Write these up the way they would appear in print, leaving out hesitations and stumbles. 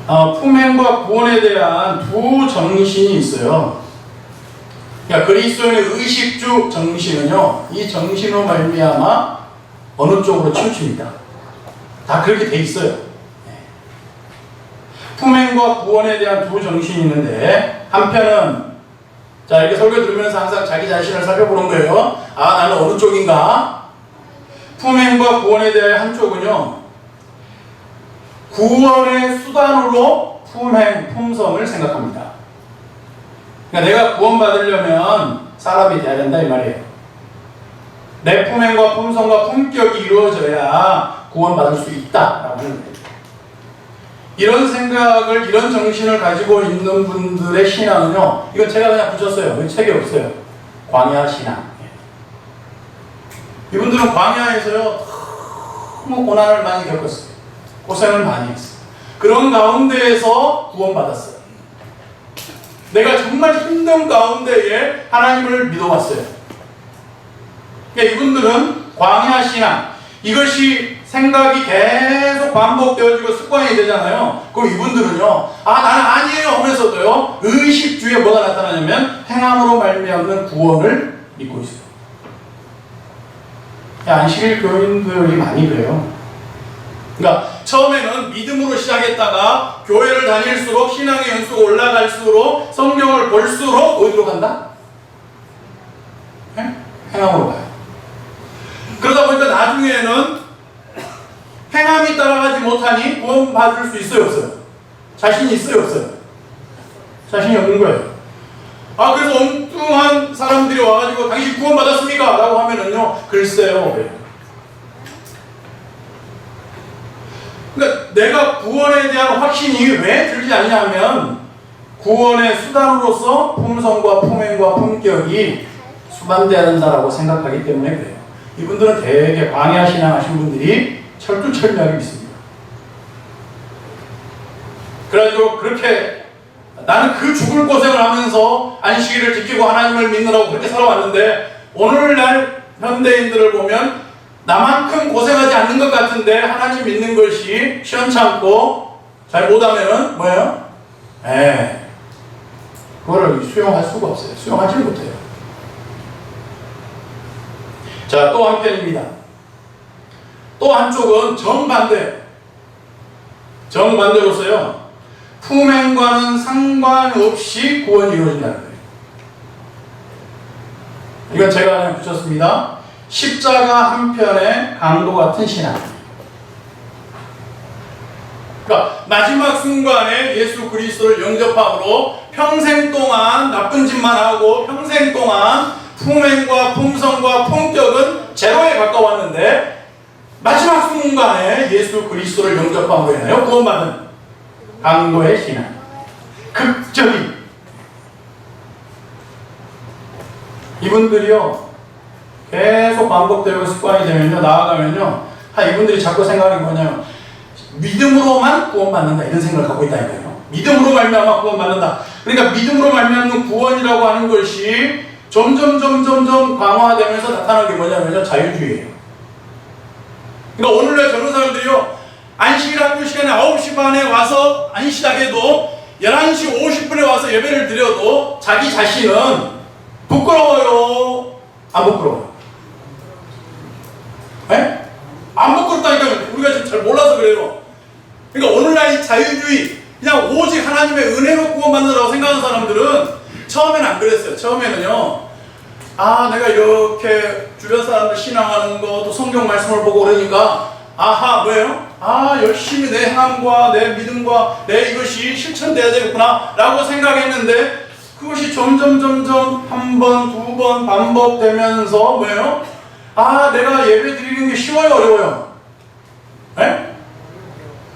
품행과 구원에 대한 두 정신이 있어요. 그러니까 그리스도인의 의식주 정신은요, 이 정신으로 말미암아 어느 쪽으로 치우칩니다. 다 그렇게 돼 있어요. 품행과 구원에 대한 두 정신이 있는데, 한편은 자, 이렇게 설교 들으면서 항상 자기 자신을 살펴보는 거예요. 아, 나는 어느 쪽인가? 품행과 구원에 대한 한쪽은요, 구원의 수단으로 품성을 생각합니다. 그러니까 내가 구원받으려면 사람이 돼야 된다 이 말이에요. 내 품행과 품성과 품격이 이루어져야 구원받을 수 있다라고 하는 거예요. 이런 생각을, 이런 정신을 가지고 있는 분들의 신앙은요, 이건 제가 그냥 붙였어요. 여기 책에 없어요. 광야 신앙. 이분들은 광야에서요, 너무 고난을 많이 겪었어요. 고생을 많이 했어요. 그런 가운데에서 구원받았어요. 내가 정말 힘든 가운데에 하나님을 믿어왔어요. 그러니까 이분들은 광야 신앙, 이것이 생각이 계속 반복되어지고 습관이 되잖아요. 그럼 이분들은요, 아, 나는 아니에요 하면서도요, 의식주의에 뭐가 나타나냐면 행함으로 말미암는 구원을 믿고 있어요. 안식일 교인들이 많이 그래요. 그러니까 처음에는 믿음으로 시작했다가 교회를 다닐수록, 신앙의 연수가 올라갈수록, 성경을 볼수록 어디로 간다? 행함으로 가요. 그러다 보니까 나중에는 행함이 따라가지 못하니 구원받을 수 있어요, 없어요? 자신이 있어요, 없어요? 자신이 없는 거예요. 아, 그래서 엉뚱한 사람들이 와가지고 당신 구원받았습니까? 라고 하면은요, 글쎄요. 그러니까 내가 구원에 대한 확신이 왜 들지 않냐면, 구원의 수단으로서 품성과 품행과 품격이 수반되어야 된다라고 생각하기 때문에 그래요. 이분들은 되게 광야 신앙하신 분들이 철두철미하게 믿습니다. 그래가지고 그렇게 나는 그 죽을 고생을 하면서 안식일을 지키고 하나님을 믿느라고 그렇게 살아왔는데, 오늘날 현대인들을 보면 나만큼 고생하지 않는 것 같은데 하나님 믿는 것이 시원찮고 잘 못하면은 뭐예요? 그거를 수용할 수가 없어요. 수용하지는 못해요. 자, 또 한편입니다. 또 한쪽은 정반대로서요, 품행과는 상관없이 구원이 이루어진다는 거예요. 이건 제가 그냥 붙였습니다. 십자가 한편의 강도 같은 신앙. 그러니까 마지막 순간에 예수 그리스도를 영접함으로 평생 동안 나쁜 짓만 하고 평생 동안 품행과 품성과 품격은 제로에 가까웠는데, 마지막 순간에 예수 그리스도를 영접함으로 인하여 구원받은 강도의 신앙. 극적인. 이분들이요, 계속 반복되고 습관이 되면요, 나아가면요, 이분들이 자꾸 생각이 뭐냐면, 믿음으로만 구원받는다, 이런 생각을 갖고 있다니까요. 믿음으로 말미암아 구원받는다. 그러니까 믿음으로 말미암는 구원이라고 하는 것이 점점 강화되면서 나타나는 게 뭐냐면요, 자유주의예요. 그러니까 오늘날 젊은 사람들이요, 안식일 학교 시간에 9시 반에 와서 안 시작해도 11시 50분에 와서 예배를 드려도 자기 자신은 부끄러워요? 안 부끄러워요? 네? 안 부끄럽다니까. 우리가 지금 잘 몰라서 그래요. 그러니까 오늘날 이 자유주의, 그냥 오직 하나님의 은혜로 구원받는다고 생각하는 사람들은 처음에는 안 그랬어요. 처음에는요, 아, 내가 이렇게 주변 사람들 신앙하는 거, 또 성경 말씀을 보고 그러니까, 아하, 뭐예요? 아, 열심히 내 행함과 내 믿음과 내 이것이 실천돼야 되겠구나 라고 생각했는데, 그것이 점점 한 번, 두 번 반복되면서 뭐예요? 아, 내가 예배 드리는 게 쉬워요, 어려워요? 네?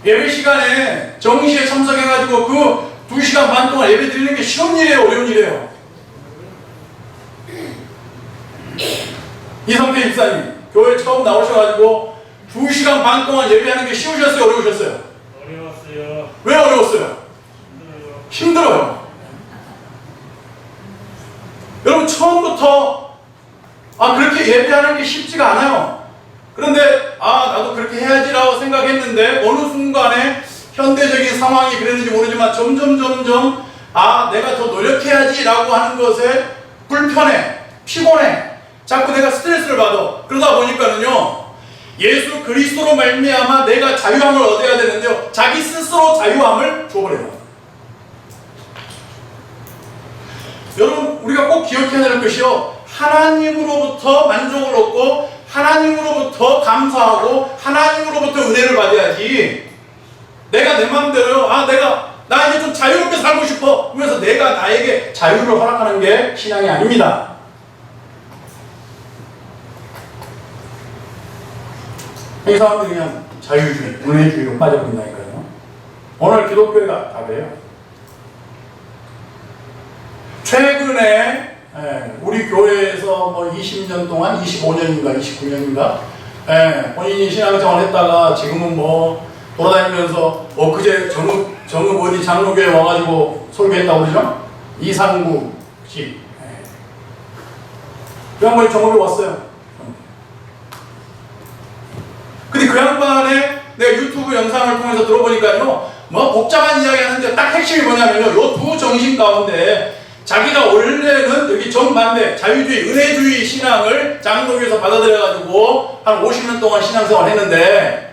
예배 시간에 정시에 참석해가지고 그 2시간 반 동안 예배 드리는 게 쉬운 일이에요, 어려운 일이에요? 이성태 집사님, 교회 처음 나오셔가지고 2시간 반 동안 예배하는 게 쉬우셨어요, 어려우셨어요? 어려웠어요. 왜 어려웠어요? 힘들어요. 여러분, 처음부터 그렇게 예배하는 게 쉽지가 않아요. 그런데 나도 그렇게 해야지라고 생각했는데 어느 순간에 현대적인 상황이 그랬는지 모르지만 점점 내가 더 노력해야지 라고 하는 것에 불편해, 피곤해, 자꾸 내가 스트레스를 받아. 그러다 보니까는요, 예수 그리스도로 말미암아 내가 자유함을 얻어야 되는데요, 자기 스스로 자유함을 줘버려요. 여러분, 우리가 꼭 기억해야 될 것이요, 하나님으로부터 만족을 얻고 하나님으로부터 감사하고 하나님으로부터 은혜를 받아야지, 내가 내 마음대로요, 나 이제 좀 자유롭게 살고 싶어 그러면서 내가 나에게 자유를 허락하는 게 신앙이 아닙니다. 이 사람들이 그냥 자유주의, 은혜주의로 빠져버린다니까요. 오늘 기독교회가 다 그래요. 최근에 우리 교회에서 뭐 20년 동안, 25년인가 29년인가 본인이 신앙생활 했다가 지금은 뭐 돌아다니면서 그제 정읍 어디 장로교회 와가지고 설교했다고 그러죠? 이상구 씨. 그 양반이 정읍에 왔어요. 근데 그 양반의 내가 유튜브 영상을 통해서 들어보니까요, 뭐 복잡한 이야기 하는데 딱 핵심이 뭐냐면요, 요 두 정신 가운데 자기가 원래는 여기 정반대 자유주의, 은혜주의 신앙을 장로교에서 받아들여가지고 한 50년 동안 신앙생활 했는데,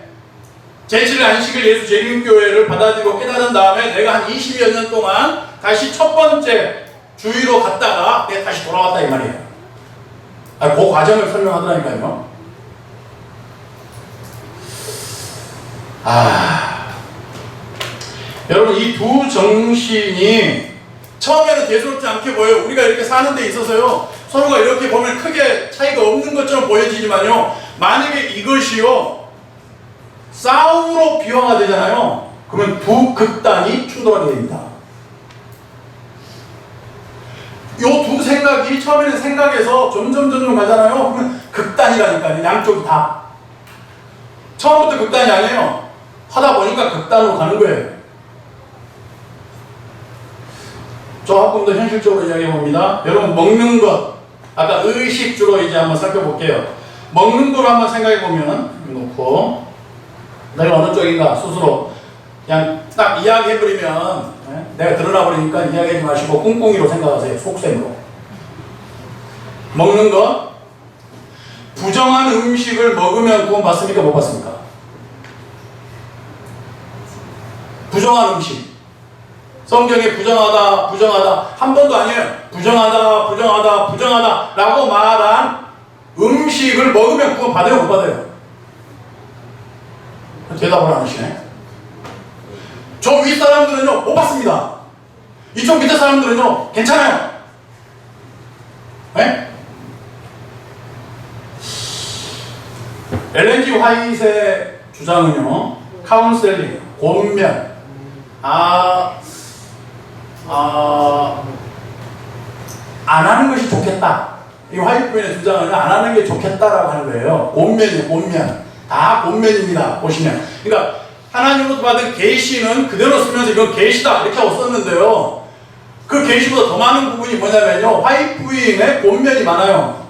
제7일 안식일 예수 재림교회를 받아들이고 깨달은 다음에 내가 한 20여 년 동안 다시 첫 번째 주의로 갔다가 내가 다시 돌아왔다 이 말이에요. 그 과정을 설명하더라니까요. 여러분, 이 두 정신이 처음에는 대수롭지 않게 보여요. 우리가 이렇게 사는 데 있어서요, 서로가 이렇게 보면 크게 차이가 없는 것처럼 보여지지만요, 만약에 이것이요 싸움으로 비화가 되잖아요. 그러면 두 극단이 충돌하게 됩니다. 요 두 생각이 처음에는 생각에서 점점 가잖아요. 그러면 극단이라니까요. 양쪽이 다. 처음부터 극단이 아니에요. 하다 보니까 극단으로 가는 거예요. 조금 더 현실적으로 이야기해 봅니다. 여러분, 먹는 것, 아까 의식주로 이제 한번 살펴볼게요. 먹는 거로 한번 생각해 보면, 놓고 내가 어느 쪽인가 스스로 그냥 딱 이야기해버리면, 내가 드러나 버리니까 이야기하지 마시고 꿍꿍이로 생각하세요. 속셈으로. 먹는 것, 부정한 음식을 먹으면 구원 받습니까? 못 받습니까? 부정한 음식, 성경에 부정하다 한 번도 아니에요. 부정하다 라고 말한 음식을 먹으면 구원 받아요? 못 받아요? 대답을 안 하시네. 저 위 사람들은요 못 받습니다. 이쪽 밑에 사람들은요 괜찮아요. 네? 엘렌 G 화이트의 주장은요, 카운셀링, 권면, 안 하는 것이 좋겠다. 이 화이트 부인의 주장은 안 하는 게 좋겠다라고 하는 거예요. 권면이에요, 권면. 다 권면입니다. 보시면. 그러니까 하나님으로부터 받은 계시는 그대로 쓰면서 이건 계시다 이렇게 하고 썼는데요, 그 계시보다 더 많은 부분이 뭐냐면요, 화이트 부인의 권면이 많아요.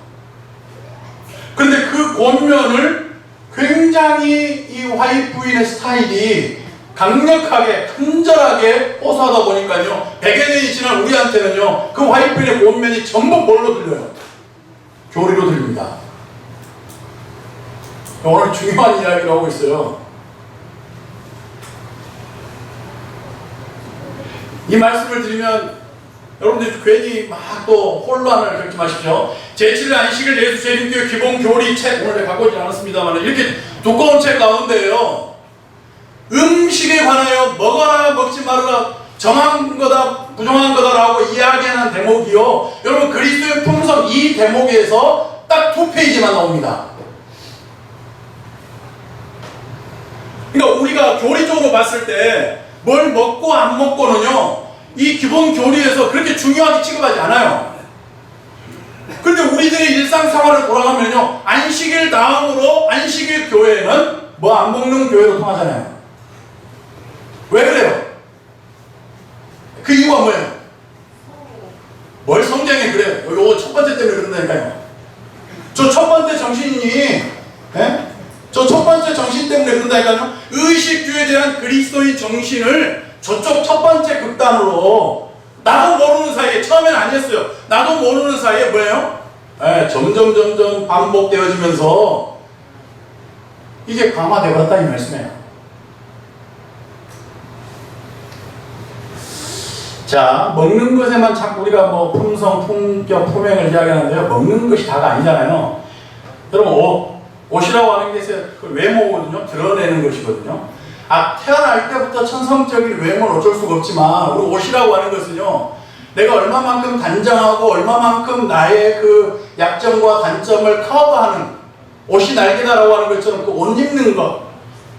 그런데 그 권면을 굉장히 이 화이트 부인의 스타일이 강력하게, 간절하게 호소하다 보니까요, 100여 년이 지난 우리한테는요, 그 화이트 부인의 권면이 전부 뭘로 들려요? 교리로 들립니다. 오늘 중요한 이야기를 하고 있어요. 이 말씀을 드리면 여러분들이 괜히 막 또 혼란을 겪지 마십시오. 제7일 안식일 예수 재림교회 기본 교리 책, 오늘 내가 갖고 오지 않았습니다만 이렇게 두꺼운 책 가운데요, 음식에 관하여 먹어라 먹지 말아라, 정한 거다 부정한 거다라고 이야기하는 대목이요, 여러분 그리스도의 품성 이 대목에서 딱 2페이지만 나옵니다. 그러니까 우리가 교리적으로 봤을 때 뭘 먹고 안 먹고는요, 이 기본 교리에서 그렇게 중요하게 취급하지 않아요. 그런데 우리들의 일상생활을 돌아가면요, 안식일 다음으로 안식일 교회는 뭐 안 먹는 교회로 통하잖아요. 왜 그래요? 그 이유가 뭐예요? 뭘 성경에 그래요? 요거 첫 번째 때문에 그런다니까요. 저 첫 번째 정신이, 저 첫 번째 정신 때문에 그런다니까요. 의식주에 대한 그리스도인 정신을 저쪽 첫 번째 극단으로 나도 모르는 사이에, 처음엔 아니었어요. 나도 모르는 사이에 뭐예요? 점점 반복되어지면서 이게 강화되어갔다 이 말씀이에요. 자, 먹는 것에만 자꾸 우리가 뭐 품성, 품격, 품행을 이야기하는데요. 먹는 것이 다가 아니잖아요. 여러분, 옷이라고 하는 게 그 외모거든요. 드러내는 것이거든요. 태어날 때부터 천성적인 외모는 어쩔 수가 없지만, 우리 옷이라고 하는 것은요, 내가 얼마만큼 단정하고 얼마만큼 나의 그 약점과 단점을 커버하는 옷이 날개다라고 하는 것처럼 그 옷 입는 것,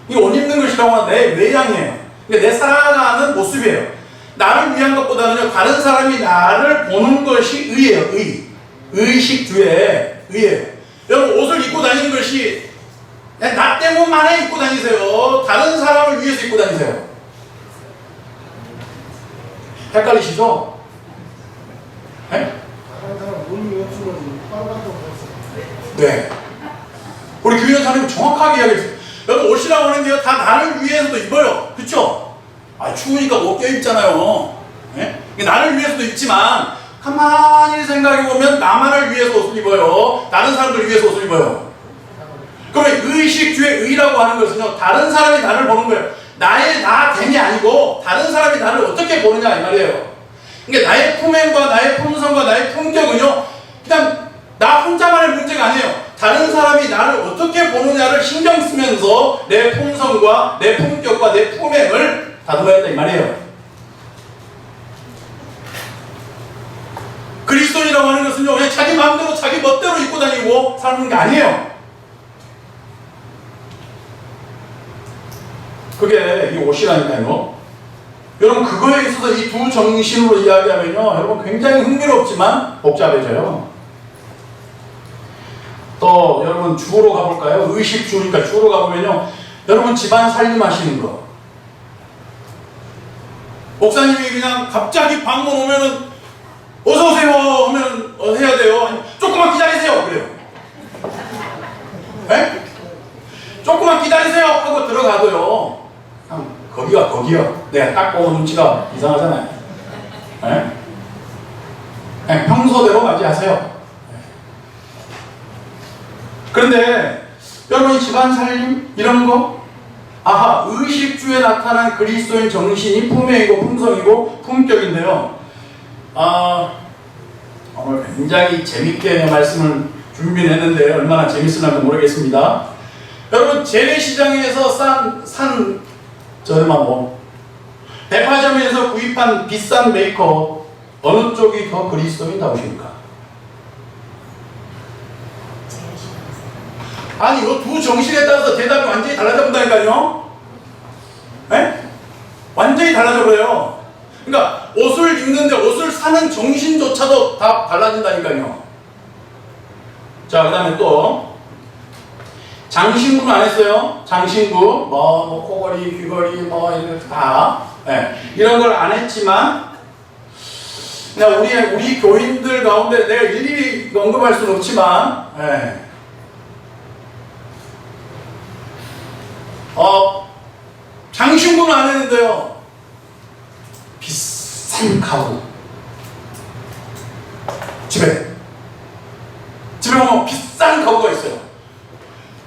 이 옷 입는 것이라고 하는 내 외양이에요. 그러니까 내 살아가는 모습이에요. 나를 위한 것보다는요, 다른 사람이 나를 보는 것이 의예요. 의식주의 의예요. 여러분, 옷을 입고 다니는 것이 나 때문만에 입고 다니세요? 다른 사람을 위해서 입고 다니세요? 헷갈리시죠? 네? 다른 사람 몸이 없으면 하루 같은 거 없어. 네. 우리 교회사님이 정확하게 이야기했어요. 여러분, 옷이라고 하는데요, 다 나를 위해서도 입어요. 그쵸? 추우니까 옷 껴입잖아요. 네? 나를 위해서도 입지만, 가만히 생각해보면 나만을 위해서 옷을 입어요. 다른 사람들 위해서 옷을 입어요. 그러면 의식주의 의라고 하는 것은요, 다른 사람이 나를 보는 거예요. 나의 나됨이 아니고 다른 사람이 나를 어떻게 보느냐 이 말이에요. 그러니까 나의 품행과 나의 품성과 나의 품격은요, 그냥 나 혼자만의 문제가 아니에요. 다른 사람이 나를 어떻게 보느냐를 신경 쓰면서 내 품성과 내 품격과 내 품행을 다듬어야 한다 이 말이에요. 그리스도인이라고 하는 것은요, 그냥 자기 마음대로 자기 멋대로 입고 다니고 사는 게 아니에요. 그게 이 옷이라니까요. 여러분, 그거에 있어서 이 두 정신으로 이야기하면요, 여러분 굉장히 흥미롭지만 복잡해져요. 또 여러분 주로 가볼까요? 의식주니까 주로 가보면요, 여러분 집안 살림하시는 거. 목사님이 그냥 갑자기 방문 오면은 어서오세요 하면 해야 돼요? 아니, 조금만 기다리세요 그래요. 네? 조금만 기다리세요 하고 들어가도요, 거기요. 내가 딱 보고 눈치가 이상하잖아요. 네? 그냥 평소대로 맞이하세요. 그런데 여러분, 집안 살림 이런 거, 의식주에 나타난 그리스도인 정신이 품행이고 품성이고 품격인데요. 오늘 굉장히 재밌게 말씀을 준비했는데 얼마나 재밌을지 모르겠습니다. 여러분, 재래시장에서 산 저렴하고 백화점에서 구입한 비싼 메이크업, 어느 쪽이 더 그리스도인다우십니까? 아니, 이 두 정신에 따라서 대답이 완전히 달라져 본다니까요. 네? 완전히 달라져 버려요. 그러니까 옷을 입는데 옷을 사는 정신조차도 다 달라진다니까요. 자, 그 다음에 또 장신구는 안 했어요. 장신구, 코걸이, 귀걸이, 이런 다, 이런 걸 안 했지만, 우리 교인들 가운데 내가 일일이 언급할 수는 없지만, 장신구는 안 했는데요, 비싼 가구, 집에 보면 비싼 가구가 있어요.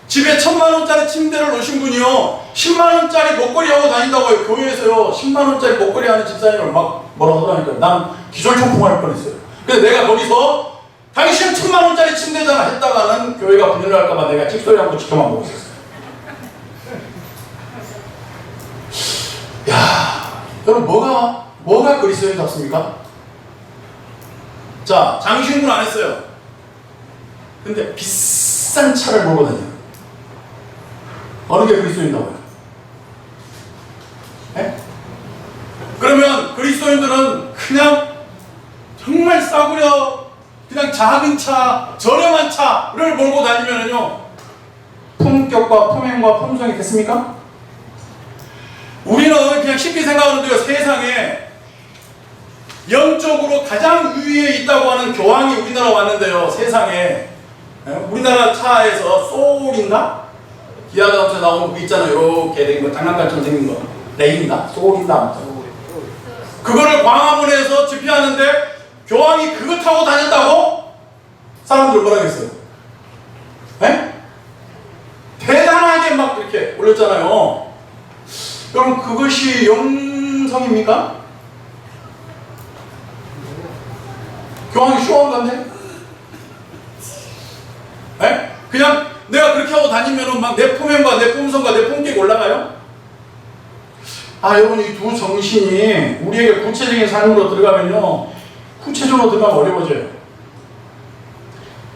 집에 1000만원짜리 침대를 놓으신 분이요, 10만원짜리 목걸이 하고 다닌다고요. 교회에서요 10만원짜리 목걸이 하는 집사님을 막 뭐라고 하더라니까요. 난 기절초풍할 뻔했어요. 근데 내가 거기서 당신 1000만원짜리 침대잖아 했다가는 교회가 분열을 할까봐 내가 찝소리 하고 지켜만 보고 있었어요. 야, 여러분, 뭐가 그리스도인 잡습니까? 자, 장신구는 안 했어요. 근데 비싼 차를 몰고 다녀요. 어느 게 그리스도인다고요? 네? 그러면 그리스도인들은 그냥 정말 싸구려, 그냥 작은 차, 저렴한 차를 몰고 다니면은요, 품격과 품행과 품성이 됐습니까? 우리는 그냥 쉽게 생각하는데요, 세상에 영적으로 가장 위에 있다고 하는 교황이 우리나라 왔는데요, 세상에 우리나라 차에서 소울인가? 기아 자동차 나오는 거 있잖아요. 이렇게 된 거, 장난감처럼 생긴 거. 레인가? 소울인가? 아무튼. 그거를 광화문에서 집회하는데 교황이 그거 타고 다녔다고? 사람들 뭐라 그랬어요? 에? 대단하게 막 이렇게 올렸잖아요. 여러분 그것이 영성입니까? 교황이 쇼한 건데? 에? 그냥 내가 그렇게 하고 다니면은 막 내 품행과 내 품성과 내 품격이 올라가요? 여러분 이 두 정신이 우리에게 구체적인 삶으로 들어가면요, 구체적으로 들어가면 어려워져요.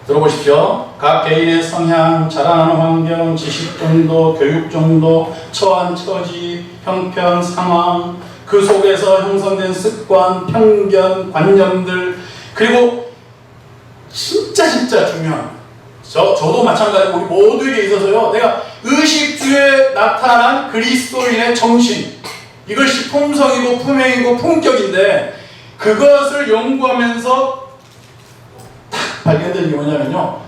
들어보십시오. 각 개인의 성향, 자라나는 환경, 지식 정도, 교육 정도, 처한 처지, 형편, 상황, 그 속에서 형성된 습관, 편견, 관념들, 그리고 진짜 중요한, 저도 마찬가지고 우리 모두에게 있어서요, 내가 의식주에 나타난 그리스도인의 정신, 이것이 품성이고 품행이고 품격인데, 그것을 연구하면서 딱 발견된 게 뭐냐면요,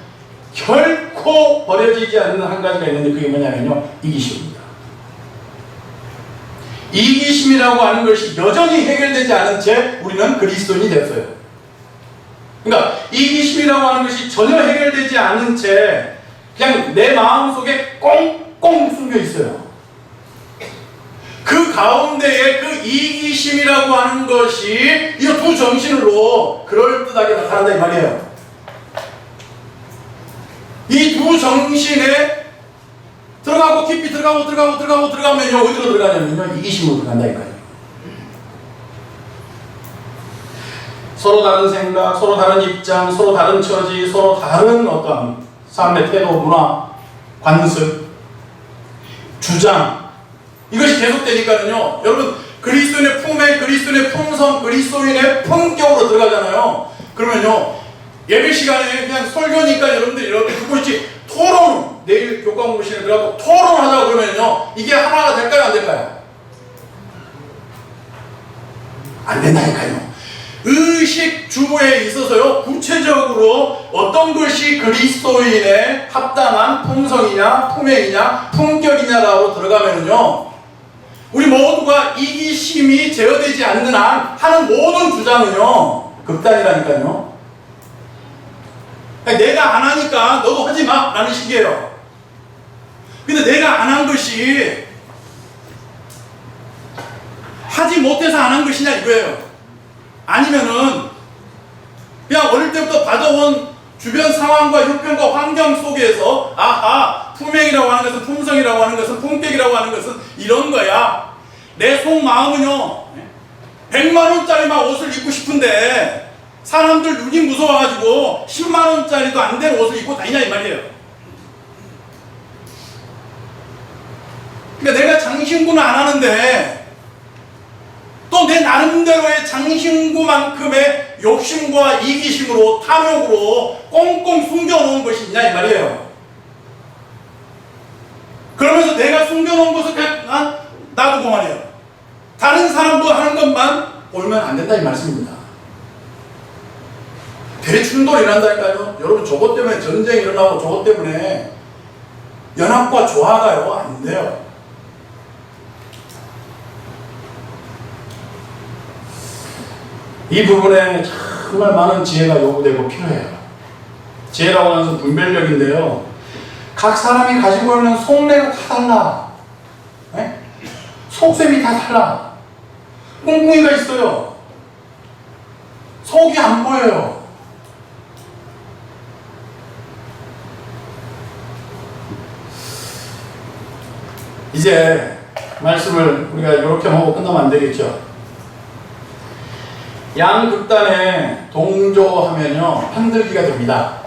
결코 버려지지 않는 한 가지가 있는데, 그게 뭐냐면요, 이기심입니다. 이기심이라고 하는 것이 여전히 해결되지 않은 채 우리는 그리스도인이 됐어요. 그러니까 이기심이라고 하는 것이 전혀 해결되지 않은 채 그냥 내 마음속에 꽁꽁 숨겨 있어요. 그 가운데에 그 이기심이라고 하는 것이 이 두 정신으로 그럴듯하게 나타난다 이 말이에요. 이 두 정신에 들어가고 깊이 들어가면요, 어디로 들어가냐면요, 이기심으로 들어간다 이 말이에요. 서로 다른 생각, 서로 다른 입장, 서로 다른 처지, 서로 다른 어떤 삶의 태도, 문화, 관습, 주장, 이것이 계속되니까요, 여러분 그리스도인의 품에, 그리스도인의 품성, 그리스도인의 품격으로 들어가잖아요. 그러면요, 예배 시간에 그냥 설교니까 여러분들이 이렇게 듣고 있지, 토론, 내일 교과 공부실에 들어가고 토론하자고 그러면요, 이게 하나가 될까요, 안 될까요? 안 된다니까요. 의식 주에 있어서요, 구체적으로 어떤 것이 그리스도인의 합당한 품성이냐, 품행이냐, 품격이냐라고 들어가면요, 우리 모두가 이기심이 제어되지 않는 한 하는 모든 주장은요, 극단이라니까요. 내가 안 하니까 너도 하지 마 라는 식이에요. 근데 내가 안 한 것이 하지 못해서 안 한 것이냐 이거예요. 아니면은 그냥 어릴 때부터 받아온 주변 상황과 형편과 환경 속에서 품행이라고 하는 것은, 품성이라고 하는 것은, 품격이라고 하는 것은 이런 거야. 내 속마음은요, 100만원짜리만 옷을 입고 싶은데 사람들 눈이 무서워가지고 10만원짜리도 안 되는 옷을 입고 다니냐 이 말이에요. 그러니까 내가 장신구는 안 하는데 또 내 나름대로의 장신구만큼의 욕심과 이기심으로, 탐욕으로 꽁꽁 숨겨놓은 것이 있냐 이 말이에요. 그러면서 내가 숨겨놓은 것을 그냥 놔두고 말이에요. 다른 사람도 하는 것만 보면 안 된다 이 말씀입니다. 대충돌이 일어난다니까요. 여러분 저것 때문에 전쟁이 일어나고 저것 때문에 연합과 조화가요 안 돼요. 이 부분에 정말 많은 지혜가 요구되고 필요해요. 지혜라고 하는 것은 분별력인데요, 각 사람이 가지고 있는 속내가 다 달라. 네? 속셈이 다 달라. 꿍꿍이가 있어요. 속이 안 보여요. 이제 말씀을 우리가 이렇게 하고 끝나면 안 되겠죠. 양극단에 동조하면요, 편들기가 됩니다.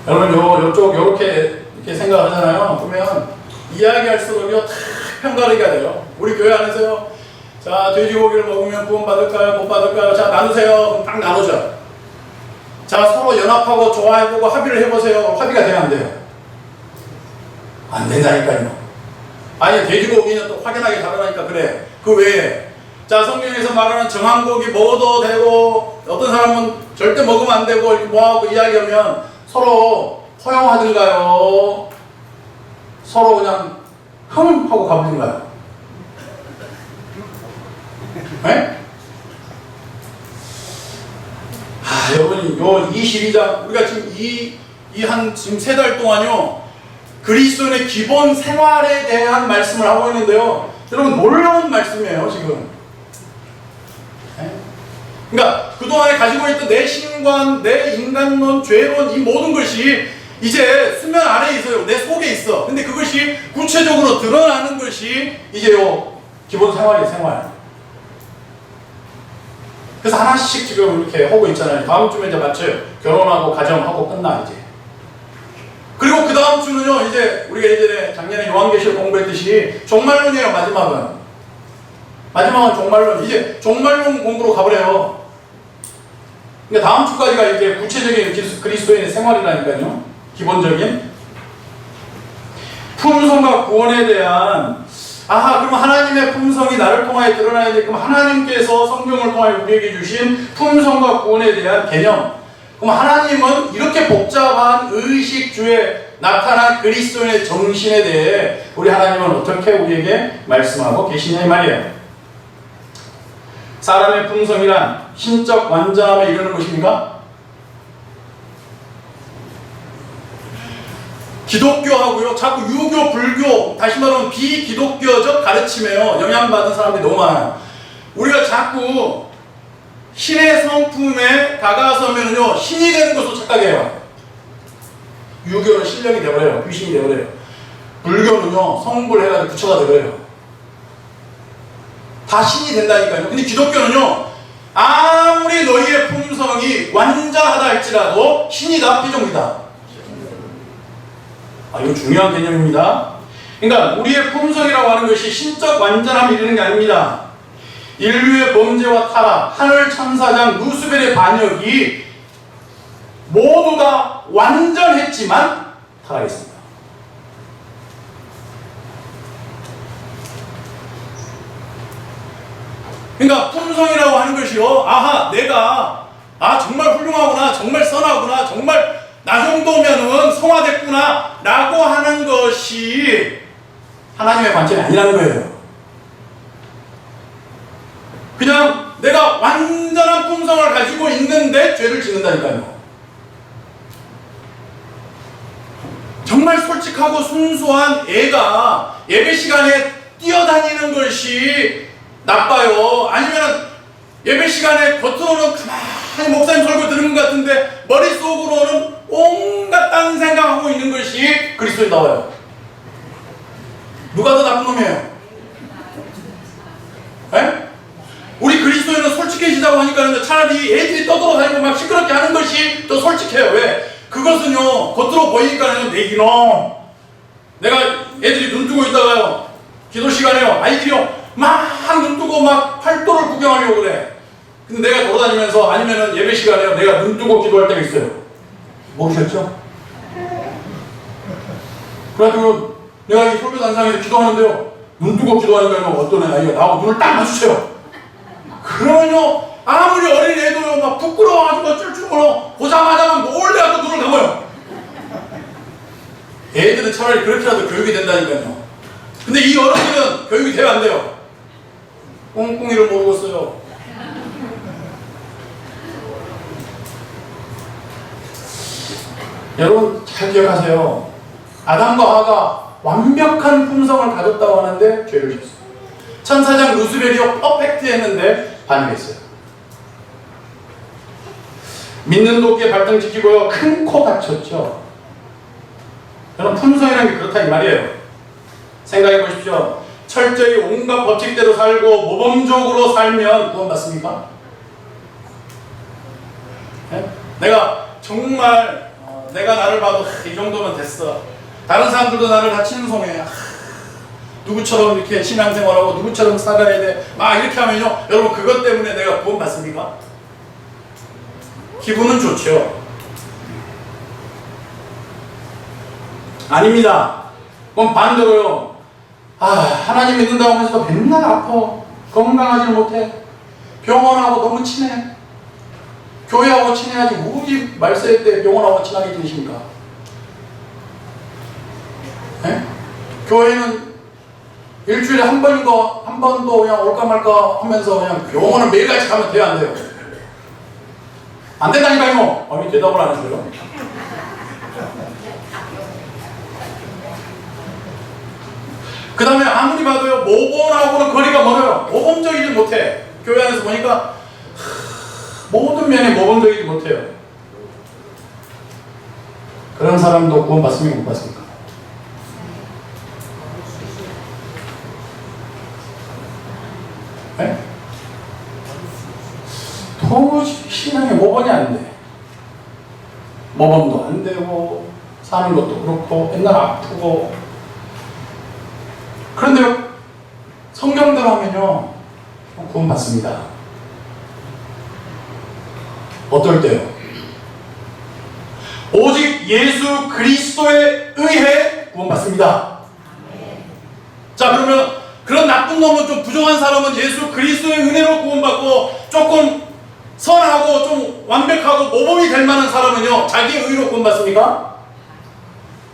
여러분 요쪽 요렇게 이렇게 생각을 하잖아요. 그러면 이야기할수록요 다 편가르기가 돼요. 우리 교회 안에서요, 자 돼지고기를 먹으면 구원 받을까요, 못 받을까요? 자 나누세요. 그럼 딱 나누죠. 자 서로 연합하고 조화해보고 합의를 해보세요. 합의가 돼요, 안 돼요? 안 된다니까요. 아니 돼지고기는 또 확연하게 다르다니까. 그래. 그 외에 자 성경에서 말하는 정한 고기 먹어도 되고 어떤 사람은 절대 먹으면 안 되고 이렇게 뭐하고 이야기하면 서로 허용하든가요, 서로 그냥 하고 가버린가요? 네? 여러분이 요 22장 우리가 지금 지금 3달 동안요 그리스도인의 기본 생활에 대한 말씀을 하고 있는데요. 여러분 놀라운 말씀이에요 지금. 네? 그러니까 그동안에 가지고 있던 내 신관, 내 인간론, 죄론 이 모든 것이 이제 수면 아래에 있어요. 내 속에 있어. 근데 그것이 구체적으로 드러나는 것이 이제요 기본 생활이에요. 생활. 그래서 하나씩 지금 이렇게 하고 있잖아요. 다음 주면 이제 맞춰요. 결혼하고 가정하고 끝나 이제. 그리고 그 다음 주는요 이제 우리가 예전에 작년에 요한계시록 공부했듯이 종말론이에요. 마지막은 종말론. 이제 종말론 공부로 가버려요. 그러니까 다음 주까지가 이렇게 구체적인 그리스도인의 생활이라니까요. 기본적인 품성과 구원에 대한 그럼 하나님의 품성이 나를 통하여 드러나야 돼. 그럼 하나님께서 성경을 통하여 우리에게 주신 품성과 구원에 대한 개념. 그럼 하나님은 이렇게 복잡한 의식주에 나타난 그리스도인의 정신에 대해 우리 하나님은 어떻게 우리에게 말씀하고 계시냐 이 말이에요. 사람의 품성이란 신적 완전함에 이르는 것입니까? 기독교하고요 자꾸 유교, 불교, 다시 말하면 비기독교적 가르침에요 영향받은 사람들이 너무 많아요. 우리가 자꾸 신의 성품에 다가서면요 신이 되는 것으로 착각해요. 유교는 신령이 되버려요. 귀신이 되버려요. 불교는요 성불 해가지고 부처가 되버려요. 다 신이 된다니까요. 근데 기독교는요 아무리 너희의 품성이 완전하다 할지라도 신이다 피조물이다. 이거 중요한 개념입니다. 그러니까 우리의 품성이라고 하는 것이 신적 완전함이 이르는 게 아닙니다. 인류의 범죄와 타락, 하늘 천사장 루스벨의 반역이 모두 다 완전했지만 타락했습니다. 그러니까 품성이라고 하는 것이요 내가 정말 훌륭하구나, 정말 선하구나, 정말 나 정도면은 성화됐구나 라고 하는 것이 하나님의 관점이 아니라는 거예요. 그냥 내가 완전한 품성을 가지고 있는데 죄를 짓는다니까요. 정말 솔직하고 순수한 애가 예배 시간에 뛰어다니는 것이 나빠요? 아니면 예배 시간에 겉으로는 가만히 목사님 설교 들은 것 같은데 머릿속으로는 온갖 딴 생각하고 있는 것이 그리스도에 나와요. 누가 더 나쁜 놈이에요? 에? 우리 그리스도인은 솔직해지자고 하니까 차라리 애들이 떠돌아다니고 막 시끄럽게 하는 것이 더 솔직해요. 왜? 그것은요 겉으로 보이니까는 내 이놈, 내가 애들이 눈 뜨고 있다가요 기도 시간에요 아이들이요 막 눈 뜨고 막 팔도를 구경하려고 그래. 근데 내가 돌아다니면서 아니면은 예배 시간에요 내가 눈 뜨고 기도할 때가 있어요. 모르셨죠? 그래가지고 내가 이 설교 단상에서 기도하는데요 눈 뜨고 기도하니까 어떤 아이가 나하고 눈을 딱 마주쳐요. 그러면요 아무리 어린 애도요 막 부끄러워가지고 쫄쫄 멀어 보자마자 몰래 갖고 눈을 감아요. 애들은 차라리 그렇게라도 교육이 된다니까요. 근데 이 어른들은 교육이 돼야 안 돼요. 꽁꽁이를 모르고 써요. 여러분 잘 기억하세요. 아담과 하와가 완벽한 품성을 가졌다고 하는데 죄를 지었어요. 천사장 루스벨이요 퍼펙트 했는데 반역했어요. 믿는 도끼에 발등 지키고요 큰 코 다쳤죠. 여러분 품성이라는 게 그렇다 이 말이에요. 생각해 보십시오. 철저히 온갖 법칙대로 살고 모범적으로 살면 구원 받습니까? 네? 내가 정말 내가 나를 봐도 이 정도면 됐어. 다른 사람들도 나를 다 칭송해. 누구처럼 이렇게 신앙생활하고 누구처럼 살아야 돼. 막 이렇게 하면요. 여러분 그것 때문에 내가 구원 받습니까? 기분은 좋죠. 아닙니다. 그럼 반대로요. 하나님 믿는다고 하면서도 맨날 아파. 건강하지 못해. 병원하고 너무 친해. 교회하고 친해야지 우리 말세 때 병원하고 친하게 지내십니까? 교회는 일주일에 한 번도 그냥 올까 말까 하면서 그냥 병원을 매일같이 가면 돼요, 안 돼요? 안 된다니까요. 아니, 대답을 안 해줘요. 그 다음에 아무리 봐도요, 모범하고는 거리가 멀어요. 모범적이지 못해. 교회 안에서 보니까 모든 면에 모범적이지 못해요. 그런 사람도 구원받습니까? 못 받습니까? 네? 도무지 신앙의 모범이 안 돼. 모범도 안 되고 사는 것도 그렇고 맨날 아프고. 그런데 성경대로 하면요 구원받습니다. 어떨 때요? 오직 예수 그리스도에 의해 구원받습니다. 자, 그러면 그런 나쁜 놈은 좀 부정한 사람은 예수 그리스도의 은혜로 구원받고 조금 선하고 좀 완벽하고 모범이 될 만한 사람은요 자기의 의로 구원받습니까?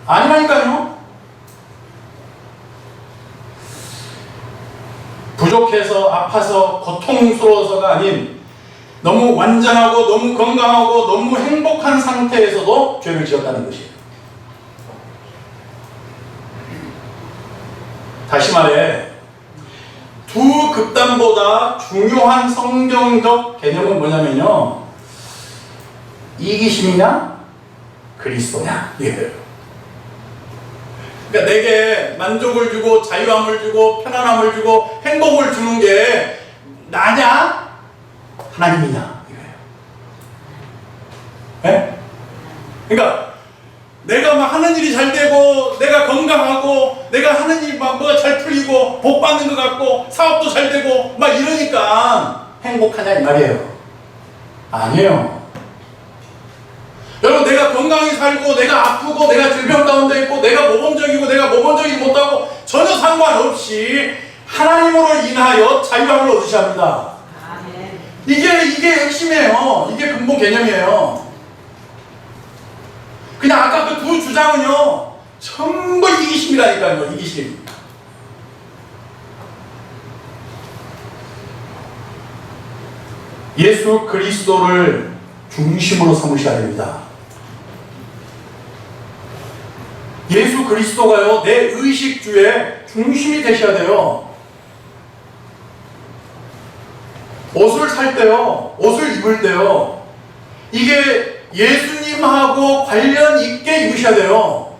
아니라니까요. 부족해서 아파서 고통스러워서가 아닌 너무 완전하고 너무 건강하고 너무 행복한 상태에서도 죄를 지었다는 것이에요. 다시 말해 두 극단보다 중요한 성경적 개념은 뭐냐면요, 이기심이냐 그리스도냐 이거예요. 그러니까 내게 만족을 주고 자유함을 주고 편안함을 주고 행복을 주는 게 나냐 하나님이냐 이거예요. 네? 그러니까 내가 막 하는 일이 잘 되고 내가 건강하고 내가 하는 일이 막 뭐가 잘 풀리고 복 받는 것 같고 사업도 잘 되고 막 이러니까 행복하냐 이 말이에요. 아니에요. 여러분, 내가 건강히 살고 내가 아프고 내가 질병 가운데 있고 내가 모범적이고 내가 모범적이지 못하고 전혀 상관없이 하나님으로 인하여 자유함을 얻으셔야 합니다. 이게 핵심이에요. 이게 근본 개념이에요. 그냥 아까 그 두 주장은요 전부 이기심이라니까요. 이기심. 예수 그리스도를 중심으로 삼으셔야 됩니다. 예수 그리스도가요 내 의식주의 중심이 되셔야 돼요. 옷을 살 때요, 옷을 입을 때요, 이게 예수님하고 관련 있게 입으셔야 돼요.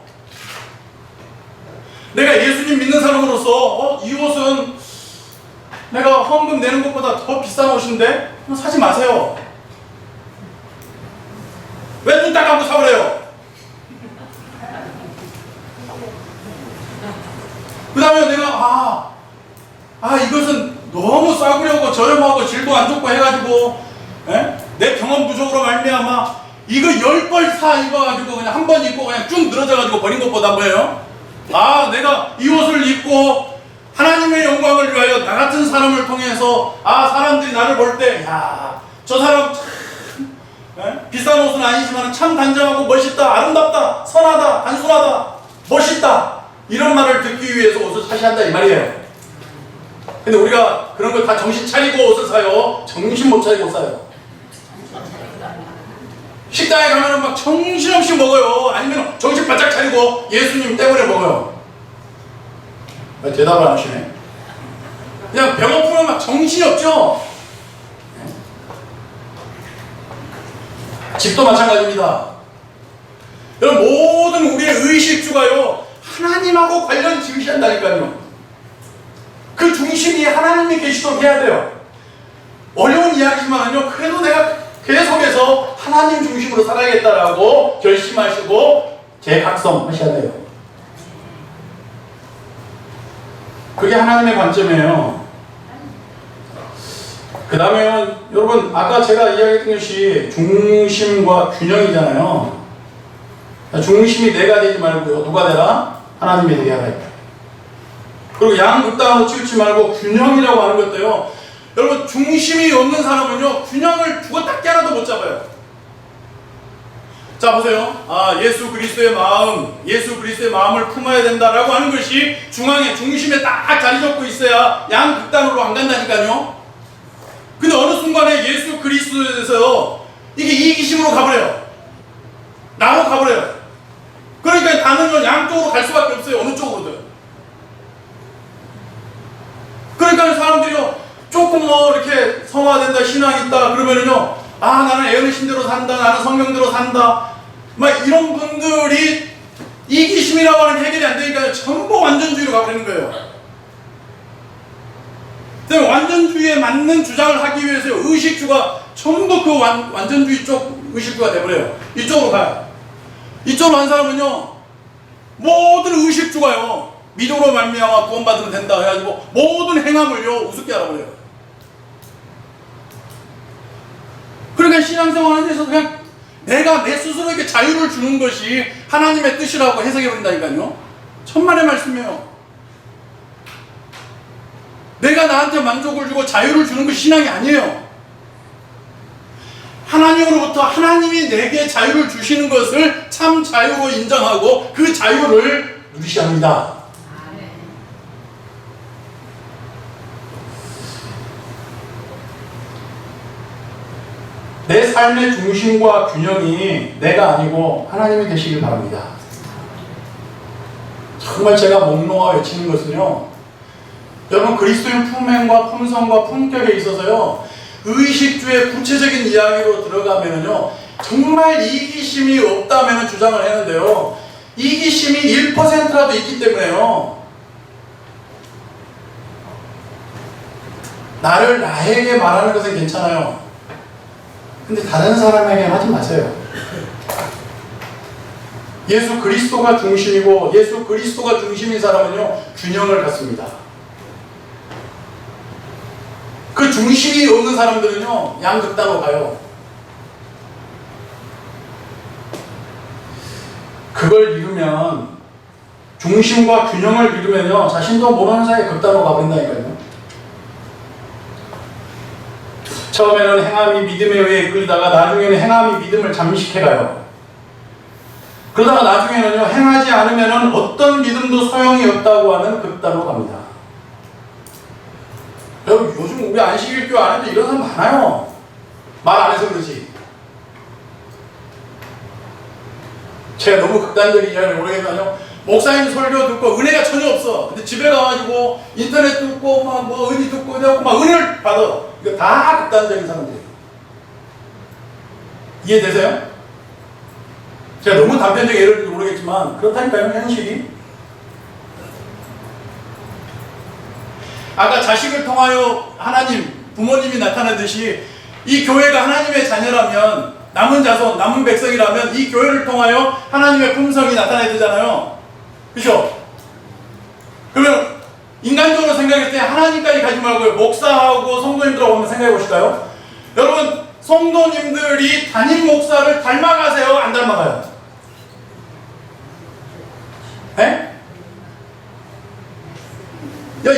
내가 예수님 믿는 사람으로서 이 옷은 내가 헌금 내는 것보다 더 비싼 옷인데 사지 마세요. 왜 눈 딱 감고 사버려요? 그 다음에 내가 이것은 너무 싸구려고 저렴하고 질도 안 좋고 해가지고 내 경험 부족으로 말미암아 이거 10벌 사 입어가지고 그냥 한 번 입고 그냥 쭉 늘어져가지고 버린 것보다 뭐예요? 내가 이 옷을 입고 하나님의 영광을 위하여 나 같은 사람을 통해서 사람들이 나를 볼 때 저 사람 참 비싼 옷은 아니지만 참 단정하고 멋있다, 아름답다, 선하다, 단순하다, 멋있다, 이런 말을 듣기 위해서 옷을 사셔야 한다 이 말이에요. 근데 우리가 그런 걸 다 정신 차리고 옷을 사요? 정신 못 차리고 사요. 식당에 가면은 막 정신없이 먹어요. 아니면 정신 바짝 차리고 예수님 때문에 먹어요. 왜 대답을 안 하시네? 그냥 배고프면 막 정신이 없죠? 집도 마찬가지입니다. 여러분, 모든 우리의 의식주가요 하나님하고 관련 지으셔야 한다니까요. 그 중심이 하나님이 계시도록 해야 돼요. 어려운 이야기지만요 그래도 내가 계속해서 하나님 중심으로 살아야겠다라고 결심하시고 재각성하셔야 돼요. 그게 하나님의 관점이에요. 그 다음에 여러분, 아까 제가 이야기했던 것이 중심과 균형이잖아요. 중심이 내가 되지 말고요, 누가 되라? 하나님이 되게 하라. 그리고 양극단으로 치우치 말고 균형이라고 하는 것도요, 여러분, 중심이 없는 사람은요 균형을 죽었다 깨라도 못 잡아요. 자 보세요. 예수 그리스도의 마음을 품어야 된다라고 하는 것이 중심에 딱 자리 잡고 있어야 양극단으로 안 간다니까요. 근데 어느 순간에 예수 그리스도에서 이게 이기심으로 가버려요. 나로 가버려요. 그러니까 나는 양쪽으로 갈 수밖에 없어요. 어느 쪽으로든. 그러니까 사람들이요, 조금 이렇게 성화된다, 신앙이 있다 그러면은요, 나는 애어르신대로 산다, 나는 성경대로 산다, 막 이런 분들이 이기심이라고 하는 게 해결이 안 되니까 전부 완전주의로 가버리는 거예요. 완전주의에 맞는 주장을 하기 위해서 의식주가 전부 그 완전주의 쪽 의식주가 돼버려요. 이쪽으로 가요. 이쪽으로 간 사람은요, 모든 의식주가요, 믿음으로 말미암아 구원받으면 된다 해가지고 모든 행함을요 우습게 알아버려요. 그러니까 신앙생활 하는 데서 그냥 내가 내 스스로에게 자유를 주는 것이 하나님의 뜻이라고 해석해버린다니까요. 천만의 말씀이에요. 내가 나한테 만족을 주고 자유를 주는 것이 신앙이 아니에요. 하나님으로부터 하나님이 내게 자유를 주시는 것을 참 자유로 인정하고 그 자유를 누리셔야 합니다. 내 삶의 중심과 균형이 내가 아니고 하나님이 되시길 바랍니다. 정말 제가 목 놓아 외치는 것은요, 여러분 그리스도인 품행과 품성과 품격에 있어서요, 의식주의 구체적인 이야기로 들어가면요, 정말 이기심이 없다면 주장을 했는데요, 이기심이 1%라도 있기 때문에요, 나에게 말하는 것은 괜찮아요. 근데 다른 사람에게 하지 마세요. 예수 그리스도가 중심이고 예수 그리스도가 중심인 사람은요, 균형을 갖습니다. 그 중심이 없는 사람들은요, 양극단으로 가요. 그걸 잃으면, 중심과 균형을 잃으면요, 자신도 모르는 사이에 극단으로 가버린다니까요. 처음에는 행함이 믿음에 의해 이끌다가 나중에는 행함이 믿음을 잠식해가요. 그러다가 나중에는요, 행하지 않으면 어떤 믿음도 소용이 없다고 하는 극단으로 갑니다. 여러분, 요즘 우리 안식일교 안에도 이런 사람 많아요. 말 안 해서 그러지. 제가 너무 극단적인 이야기를 모르겠나요? 목사님 설교 듣고 은혜가 전혀 없어. 근데 집에 가가지고 인터넷 듣고 막 은혜 듣고 막 은혜를 받아. 이거 다 극단적인 사람들이에요. 이해되세요? 제가 너무 단편적 예를 들지 모르겠지만 그렇다니까요, 현실이. 아까 자식을 통하여 하나님, 부모님이 나타나듯이 이 교회가 하나님의 자녀라면, 남은 자손, 남은 백성이라면 이 교회를 통하여 하나님의 품성이 나타나야 되잖아요. 그죠? 그러면 인간적으로 생각했을 때 하나님까지 가지 말고요, 목사하고 성도님들하고 한번 생각해 보실까요? 여러분, 성도님들이 담임 목사를 닮아가세요? 안 닮아가요? 네?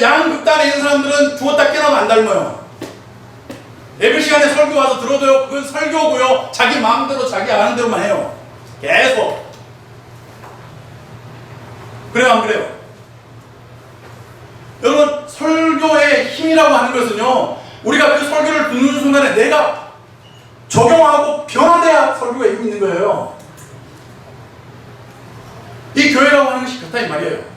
양극단에 있는 사람들은 죽었다 깨어나면 안 닮아요. 예배 시간에 설교 와서 들어도요, 그건 설교고요, 자기 마음대로 자기 아는 대로만 해요. 계속. 그래요, 안 그래요? 여러분, 설교의 힘이라고 하는 것은요, 우리가 그 설교를 듣는 순간에 내가 적용하고 변화돼야 설교가 힘이 있는 거예요. 이 교회라고 하는 것이 그렇다 이 말이에요.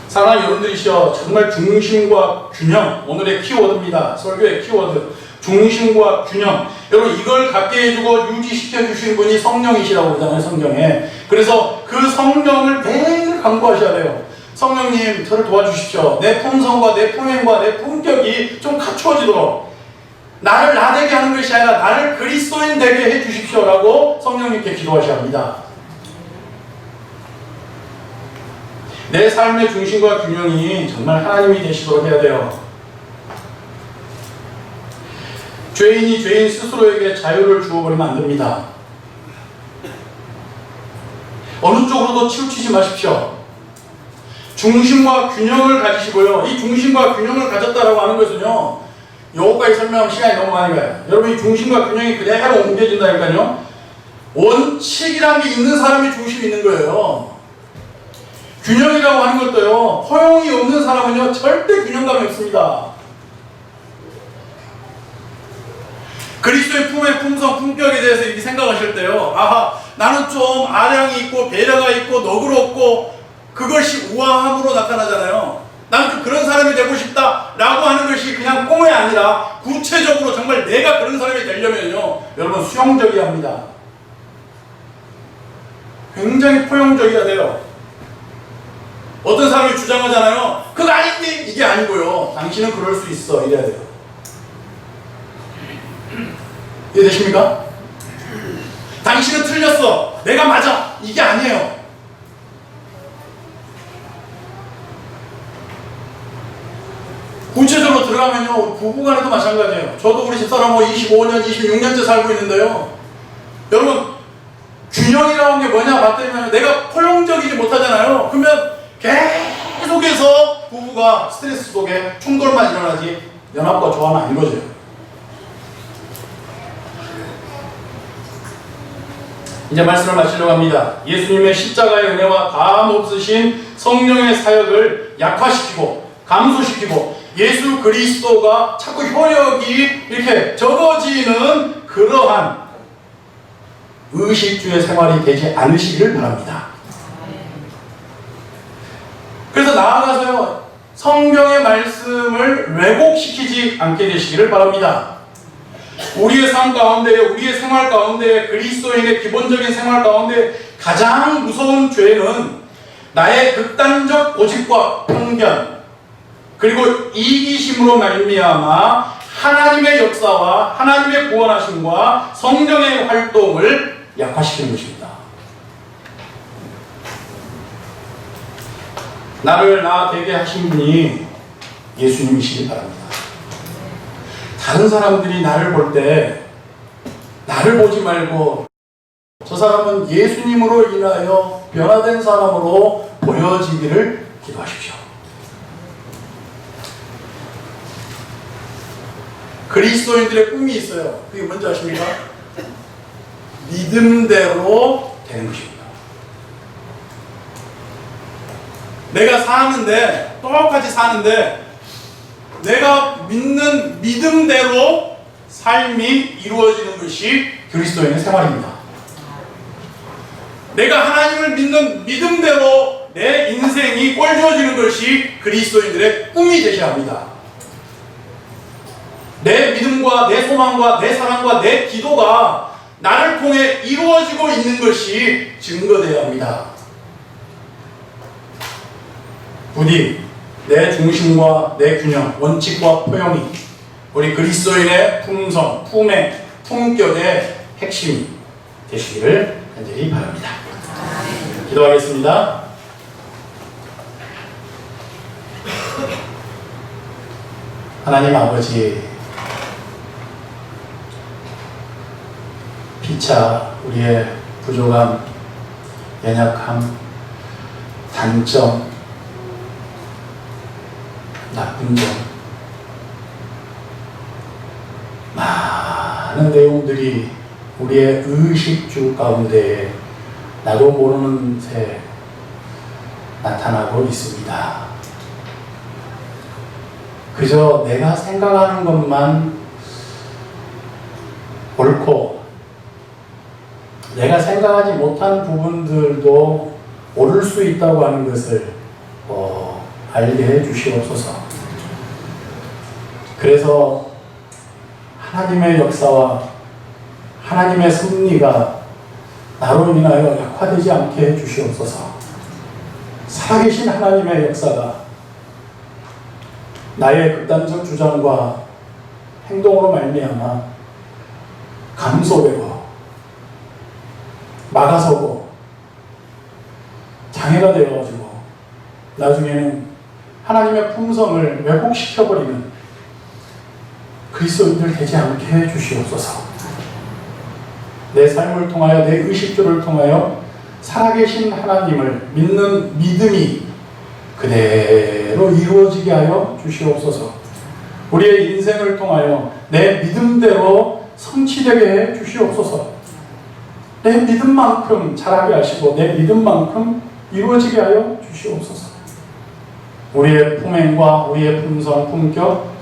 사랑하는 여러분들이시여, 정말 중심과 균형, 오늘의 키워드입니다. 설교의 키워드, 중심과 균형. 여러분, 이걸 갖게 해주고 유지시켜 주시는 분이 성령이시라고 그러잖아요, 성경에. 그래서 그 성령을 매일 강구하셔야 돼요. 성령님, 저를 도와주십시오. 내 품성과 내 품행과 내 품격이 좀 갖추어지도록, 나를 나되게 하는 것이 아니라 나를 그리스도인 되게 해 주십시오라고 성령님께 기도하셔야 합니다. 내 삶의 중심과 균형이 정말 하나님이 되시도록 해야 돼요. 죄인이 죄인 스스로에게 자유를 주어버리면 안 됩니다. 어느 쪽으로도 치우치지 마십시오. 중심과 균형을 가지시고요. 이 중심과 균형을 가졌다라고 하는 것은요, 요거까지 설명하면 시간이 너무 많이 가요. 여러분 이 중심과 균형이 그대로 옮겨진다니까요. 원칙이라는 게 있는 사람이 중심이 있는 거예요. 균형이라고 하는 것도요. 허용이 없는 사람은요. 절대 균형감이 없습니다. 그리스도의 품의 품성, 품격에 대해서 이렇게 생각하실 때요. 아하, 나는 좀 아량이 있고 배려가 있고 너그럽고 그것이 우아함으로 나타나잖아요. 나는 좀 그런 사람이 되고 싶다라고 하는 것이 그냥 꿈이 아니라 구체적으로 정말 내가 그런 사람이 되려면요. 여러분 수용적이어야 합니다. 굉장히 포용적이어야 돼요. 어떤 사람이 주장하잖아요. 그거 아닌데 이게 아니고요. 당신은 그럴 수 있어 이래야 돼요. 이해되십니까? 당신은 틀렸어. 내가 맞아. 이게 아니에요. 구체적으로 들어가면요. 부부간에도 마찬가지예요. 저도 우리 집사람하고 25년, 26년째 살고 있는데요. 여러분 균형이라는 게 뭐냐 봤더니 내가 포용적이지 못하잖아요. 그러면 계속해서 부부가 스트레스 속에 충돌만 일어나지 연합과 조화는 안 이루어져요. 이제 말씀을 마치려고 합니다. 예수님의 십자가의 은혜와 다함 없으신 성령의 사역을 약화시키고 감소시키고 예수 그리스도가 자꾸 효력이 이렇게 적어지는 그러한 의식주의 생활이 되지 않으시기를 바랍니다. 그래서 나아가서요, 성경의 말씀을 왜곡시키지 않게 되시기를 바랍니다. 우리의 삶 가운데, 우리의 생활 가운데, 그리스도인의 기본적인 생활 가운데 가장 무서운 죄는 나의 극단적 고집과 편견, 그리고 이기심으로 말미암아 하나님의 역사와 하나님의 구원하심과 성령의 활동을 약화시키는 것입니다. 나를 나 되게 하신 분이 예수님이시기 바랍니다. 다른 사람들이 나를 볼 때 나를 보지 말고 저 사람은 예수님으로 인하여 변화된 사람으로 보여지기를 기도하십시오. 그리스도인들의 꿈이 있어요. 그게 뭔지 아십니까? 믿음대로 되는 것입니다. 내가 사는데, 똑같이 사는데 내가 믿는 믿음대로 삶이 이루어지는 것이 그리스도인의 생활입니다. 내가 하나님을 믿는 믿음대로 내 인생이 꼴주어지는 것이 그리스도인들의 꿈이 되셔야 합니다. 내 믿음과 내 소망과 내 사랑과 내 기도가 나를 통해 이루어지고 있는 것이 증거되어야 합니다. 부디 내 중심과 내 균형, 원칙과 포용이 우리 그리스도인의 품성, 품의, 품격의 핵심이 되시기를 간절히 바랍니다. 기도하겠습니다. 하나님 아버지, 피차 우리의 부족함, 연약함, 단점, 나쁜 점, 많은 내용들이 우리의 의식주 가운데 나도 모르는 새 나타나고 있습니다. 그저 내가 생각하는 것만 옳고 내가 생각하지 못한 부분들도 옳을 수 있다고 하는 것을 알게 해 주시옵소서. 그래서 하나님의 역사와 하나님의 섭리가 나로 인하여 약화되지 않게 해 주시옵소서. 살아계신 하나님의 역사가 나의 극단적 주장과 행동으로 말미암아 감소되고 막아서고 장애가 되어가지고 나중에는 하나님의 품성을 왜곡시켜버리는 그리스도인들 되지 않게 해주시옵소서. 내 삶을 통하여 내 의식주를 통하여 살아계신 하나님을 믿는 믿음이 그대로 이루어지게 하여 주시옵소서. 우리의 인생을 통하여 내 믿음대로 성취되게 해 주시옵소서. 내 믿음만큼 자라게 하시고 내 믿음만큼 이루어지게 하여 주시옵소서. 우리의 품행과 우리의 품성, 품격,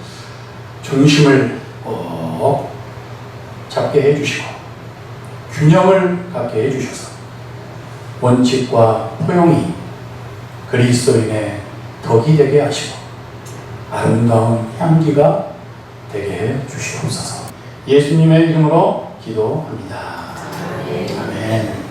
중심을 꼭 잡게 해주시고 균형을 갖게 해주셔서 원칙과 포용이 그리스도인의 덕이 되게 하시고 아름다운 향기가 되게 해 주시옵소서. 예수님의 이름으로 기도합니다. 아멘.